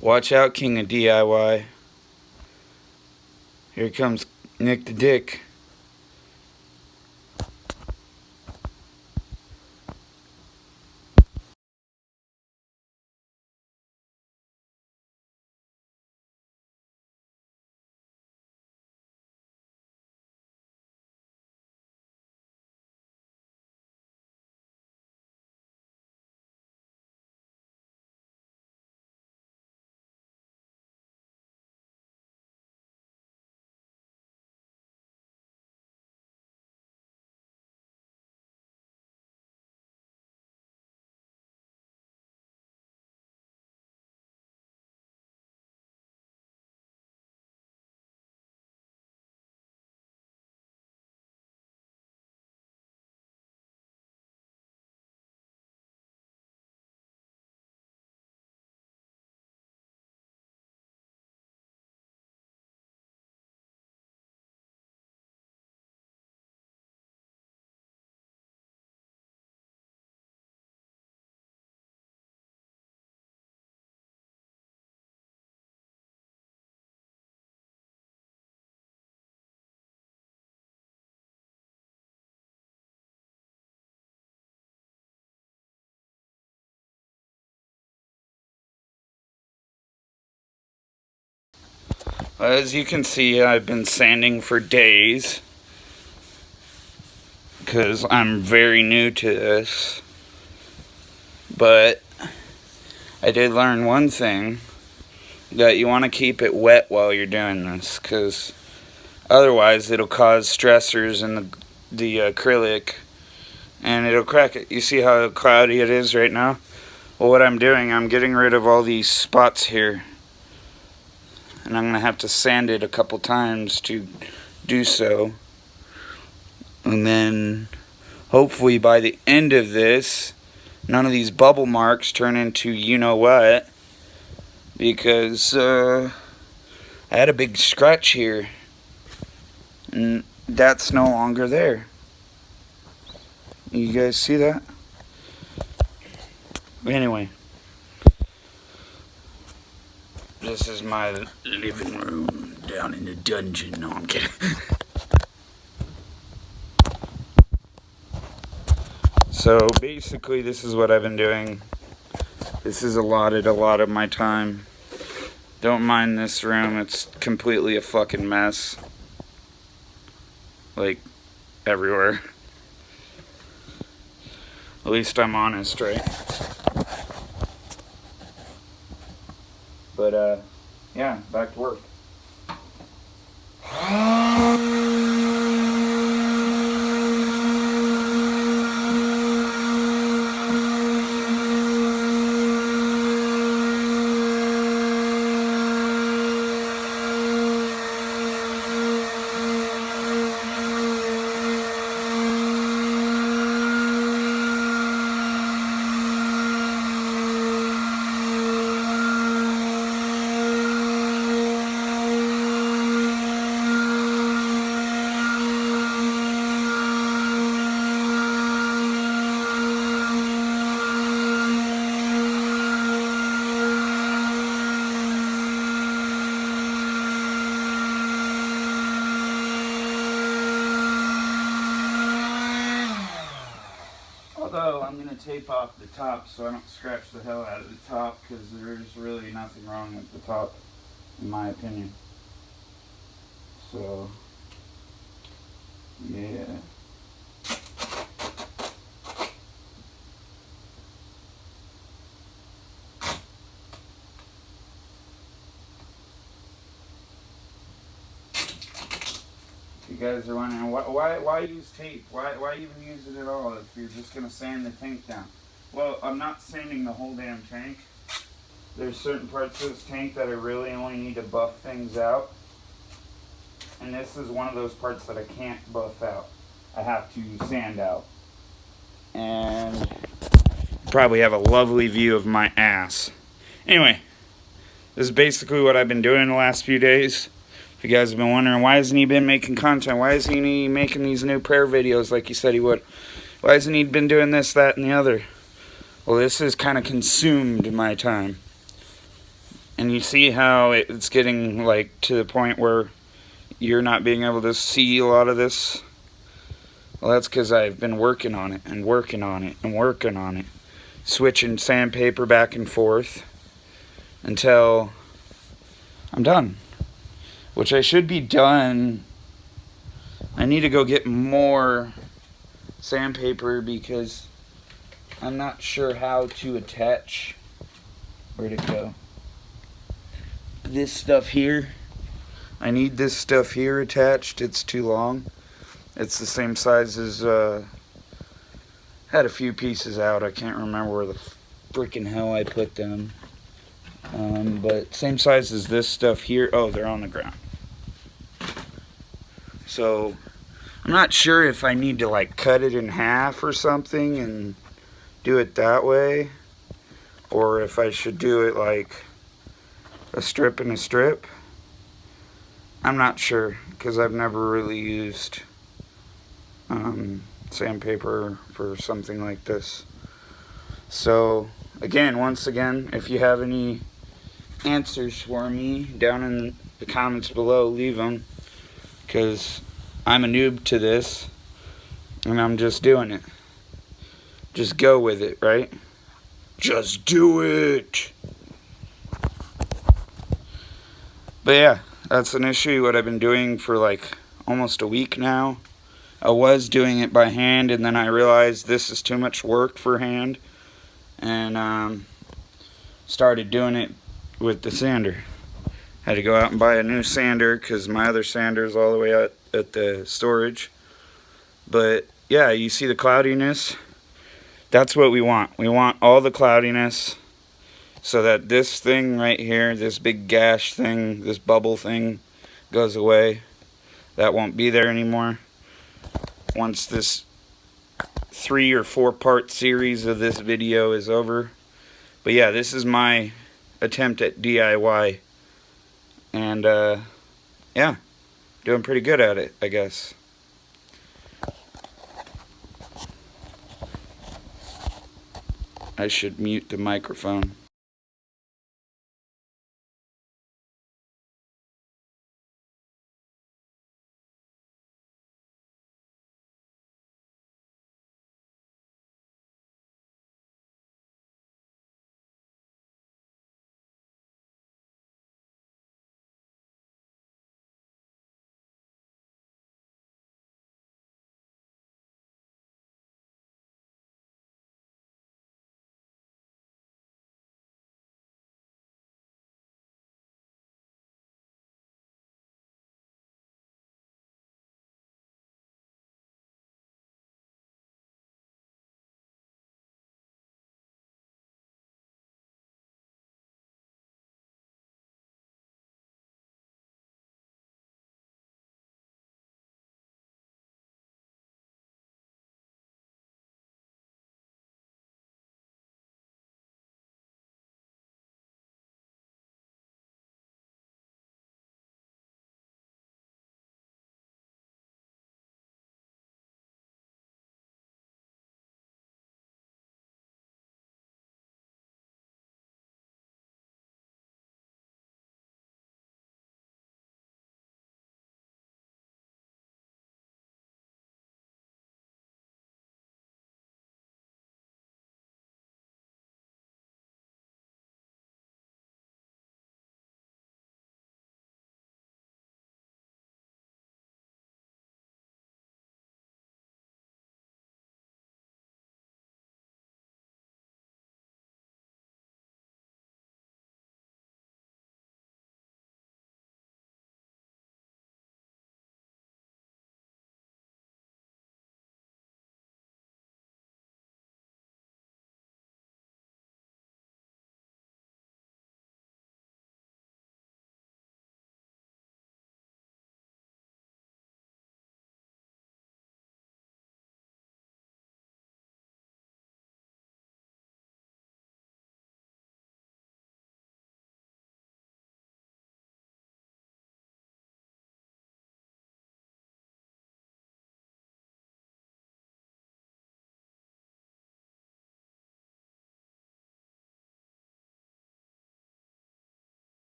Watch out, King of DIY. Here comes Nick the Dick. As you can see, I've been sanding for days because I'm very new to this. But I did learn one thing, that you want to keep it wet while you're doing this, because otherwise it'll cause stressors in the acrylic and it'll crack it. You see how cloudy it is right now? Well, what I'm doing, I'm getting rid of all these spots here, and I'm going to have to sand it a couple times to do so. And then hopefully by the end of this, none of these bubble marks turn into you know what, because I had a big scratch here and that's no longer there. You guys see that? Anyway, this is my living room down in the dungeon. No, I'm kidding. So basically this is what I've been doing. This has allotted a lot of my time. Don't mind this room, it's completely a fucking mess. Like, everywhere. At least I'm honest, right? But, yeah, back to work. Although I'm going to tape off the top so I don't scratch the hell out of the top, because there's really nothing wrong with the top, in my opinion. So, yeah. You guys are wondering why use tape? Why even use it at all if you're just gonna sand the tank down? Well, I'm not sanding the whole damn tank. There's certain parts of this tank that I really only need to buff things out, and this is one of those parts that I can't buff out. I have to sand out. And probably have a lovely view of my ass. Anyway, this is basically what I've been doing the last few days. If you guys have been wondering, why hasn't he been making content? Why isn't he making these new prayer videos like he said he would? Why hasn't he been doing this, that, and the other? Well, this has kind of consumed my time. And you see how it's getting like to the point where you're not being able to see a lot of this? Well, that's because I've been working on it and working on it and working on it. Switching sandpaper back and forth until I'm done. Which I should be done. I need to go get more sandpaper because I'm not sure how to attach. Where'd it go? This stuff here. I need this stuff here attached. It's too long. It's the same size as, had a few pieces out. I can't remember where the freaking hell I put them. But same size as this stuff here. Oh, they're on the ground. So, I'm not sure if I need to like cut it in half or something and do it that way. Or if I should do it like a strip and a strip. I'm not sure because I've never really used sandpaper for something like this. So again, once again, if you have any answers for me down in the comments below, leave them, because I'm a noob to this and I'm just doing it. Just go with it, right? Just do it. But yeah, that's an issue what I've been doing for like almost a week now. I was doing it by hand, and then I realized this is too much work for hand, and started doing it with the sander. Had to go out and buy a new sander because my other sander is all the way out at the storage. But yeah, you see the cloudiness? That's what we want. We want all the cloudiness so that this thing right here, this big gash thing, this bubble thing goes away. That won't be there anymore. Once this 3 or 4 part series of this video is over. But yeah, this is my attempt at DIY. And yeah, doing pretty good at it, I guess. I should mute the microphone.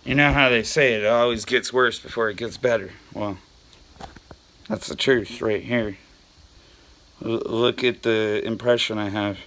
You know how they say it always gets worse before it gets better. Well, that's the truth right here. Look at the impression I have.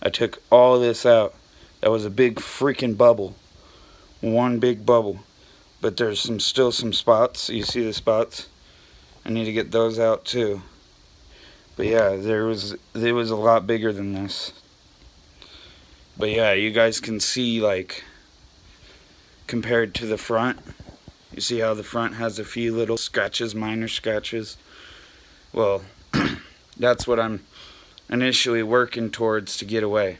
I took all this out. That was a big freaking bubble. One big bubble. But there's still some spots. You see the spots? I need to get those out too. But yeah, it was a lot bigger than this. But yeah, you guys can see, like, compared to the front. You see how the front has a few little scratches, minor scratches? Well, that's what I'm initially working towards to get away.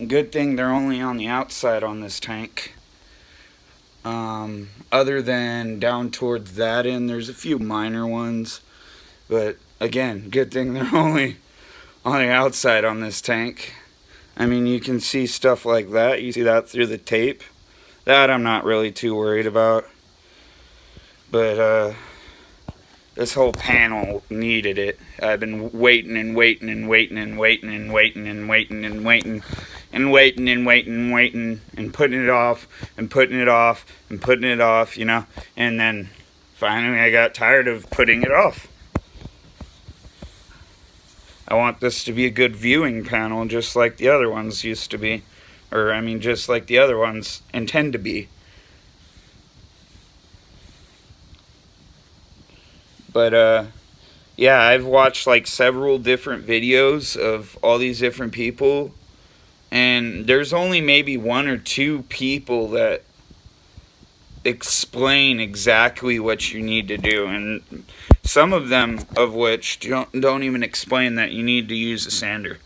Good thing they're only on the outside on this tank. Other than down towards that end, there's a few minor ones. But again, good thing they're only on the outside on this tank. I mean, you can see stuff like that. You see that through the tape. That I'm not really too worried about. But this whole panel needed it. I've been waiting and waiting and waiting and waiting and waiting and waiting and waiting and waiting and waiting and waiting and putting it off and putting it off and putting it off, you know. And then finally I got tired of putting it off. I want this to be a good viewing panel just like the other ones used to be. Or, I mean, just like the other ones intend to be. But, yeah, I've watched, like, several different videos of all these different people. And there's only maybe one or two people that explain exactly what you need to do. And some of them of which don't even explain that you need to use a sander.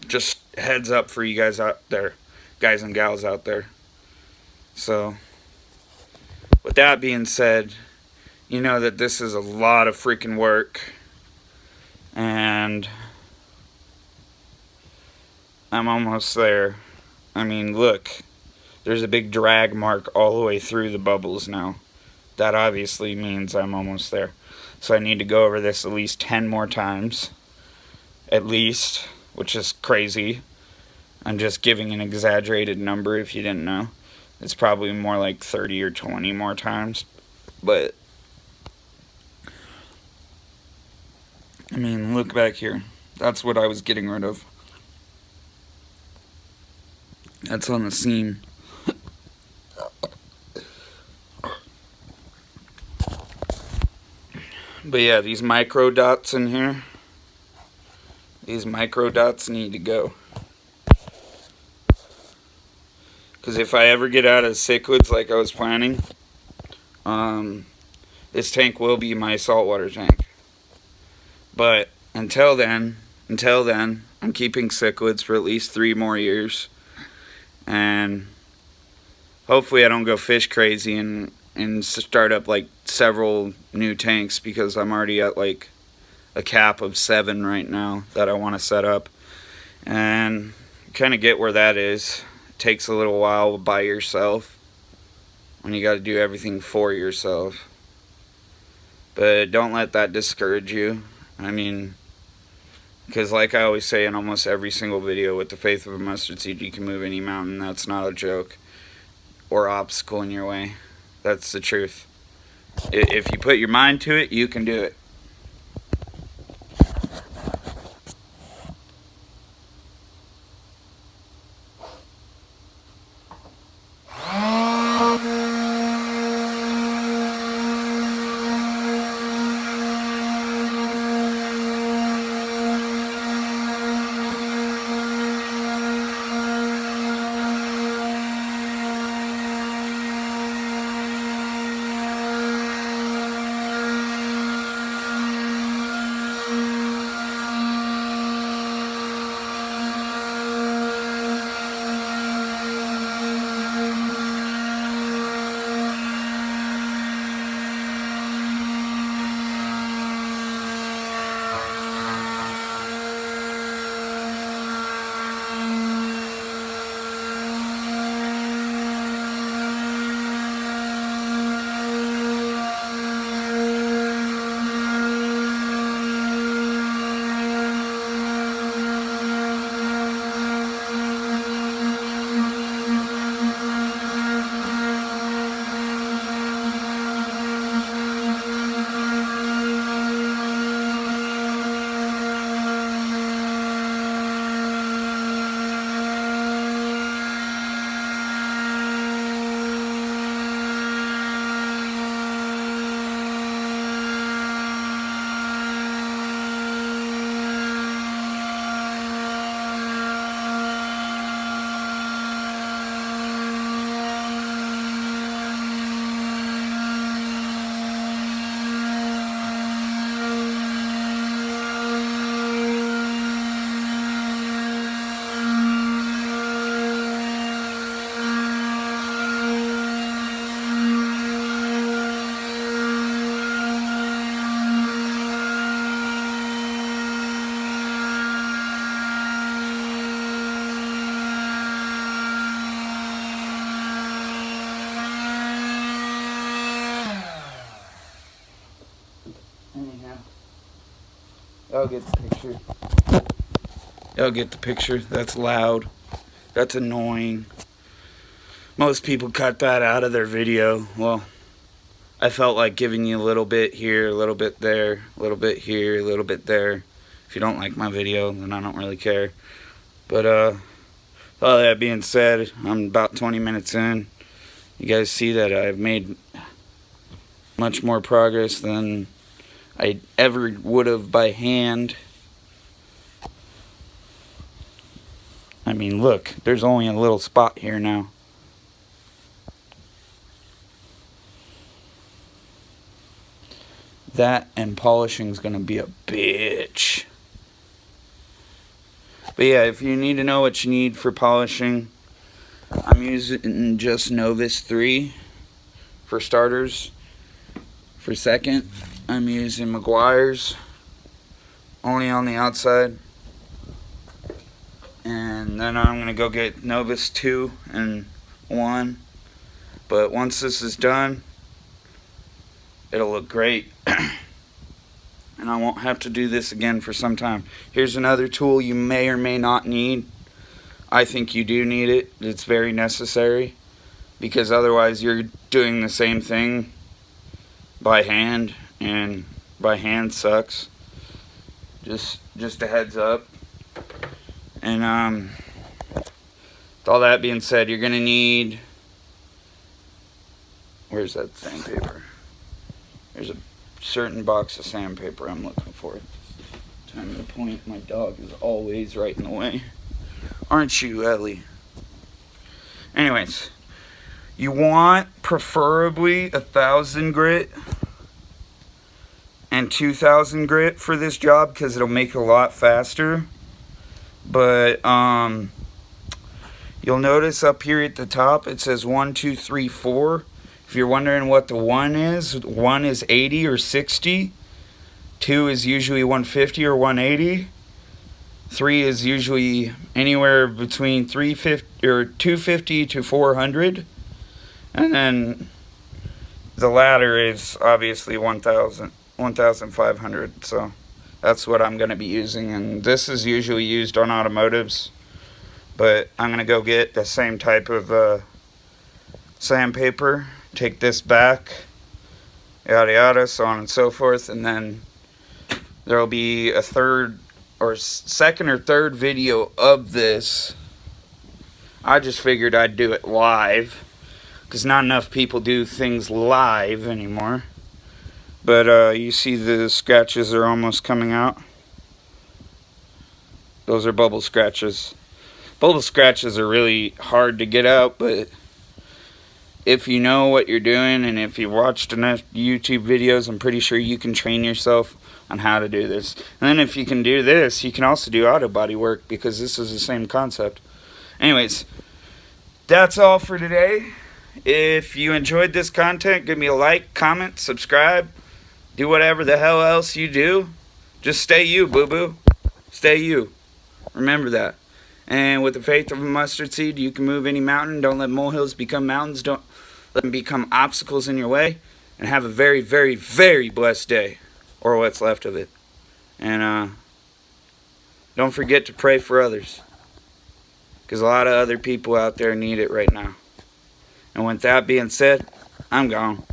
Just heads up for you guys out there, guys and gals out there. So, with that being said, you know that this is a lot of freaking work. And I'm almost there. I mean, look. There's a big drag mark all the way through the bubbles now. That obviously means I'm almost there. So I need to go over this at least 10 more times. At least, which is crazy. I'm just giving an exaggerated number if you didn't know. It's probably more like 30 or 20 more times. But, I mean, look back here. That's what I was getting rid of. That's on the seam. But yeah, these micro dots in here, these micro dots need to go. Because if I ever get out of cichlids like I was planning, this tank will be my saltwater tank. But until then, I'm keeping cichlids for at least 3 more years. And hopefully I don't go fish crazy and start up like several new tanks, because I'm already at like a cap of 7 right now that I want to set up, and kind of get where that is. It takes a little while by yourself when you got to do everything for yourself, but don't let that discourage you. I mean, because like I always say in almost every single video, with the faith of a mustard seed you can move any mountain. That's not a joke or obstacle in your way. That's the truth. If you put your mind to it, you can do it. Y'all get the picture. Y'all get the picture. That's loud. That's annoying. Most people cut that out of their video. Well, I felt like giving you a little bit here, a little bit there, a little bit here, a little bit there. If you don't like my video, then I don't really care. But all that being said, I'm about 20 minutes in. You guys see that I've made much more progress than I ever would have by hand. I mean, look, there's only a little spot here now. That and polishing is going to be a bitch. But yeah, if you need to know what you need for polishing, I'm using just Novus 3 for starters. For second, I'm using Meguiar's, only on the outside. And then I'm going to go get Novus 2 and 1. But once this is done, it'll look great. And I won't have to do this again for some time. Here's another tool you may or may not need. I think you do need it. It's very necessary. Because otherwise you're doing the same thing by hand. And by hand sucks. Just a heads up. And with all that being said, you're going to need... Where's that sandpaper? There's a certain box of sandpaper I'm looking for. Time to point. My dog is always right in the way. Aren't you, Ellie? Anyways, you want preferably 1,000 grit and 2,000 grit for this job because it'll make it a lot faster. But you'll notice up here at the top it says 1, 2, 3, 4. If you're wondering what the 1 is 80 or 60. 2 is usually 150 or 180. 3 is usually anywhere between 350 or 250 to 400. And then the latter is obviously 1,500. So that's what I'm going to be using. And this is usually used on automotives. But I'm going to go get the same type of sandpaper. Take this back, yada yada, so on and so forth, and then there will be a second or third video of this. I just figured I'd do it live, because not enough people do things live anymore. But you see the scratches are almost coming out. Those are bubble scratches. Bubble scratches are really hard to get out, but if you know what you're doing and if you watched enough YouTube videos, I'm pretty sure you can train yourself on how to do this. And then if you can do this, you can also do auto body work because this is the same concept. Anyways, that's all for today. If you enjoyed this content, give me a like, comment, subscribe. Do whatever the hell else you do. Just stay you, boo-boo. Stay you. Remember that. And with the faith of a mustard seed, you can move any mountain. Don't let molehills become mountains. Don't let them become obstacles in your way. And have a very, very, very blessed day. Or what's left of it. And don't forget to pray for others. Because a lot of other people out there need it right now. And with that being said, I'm gone.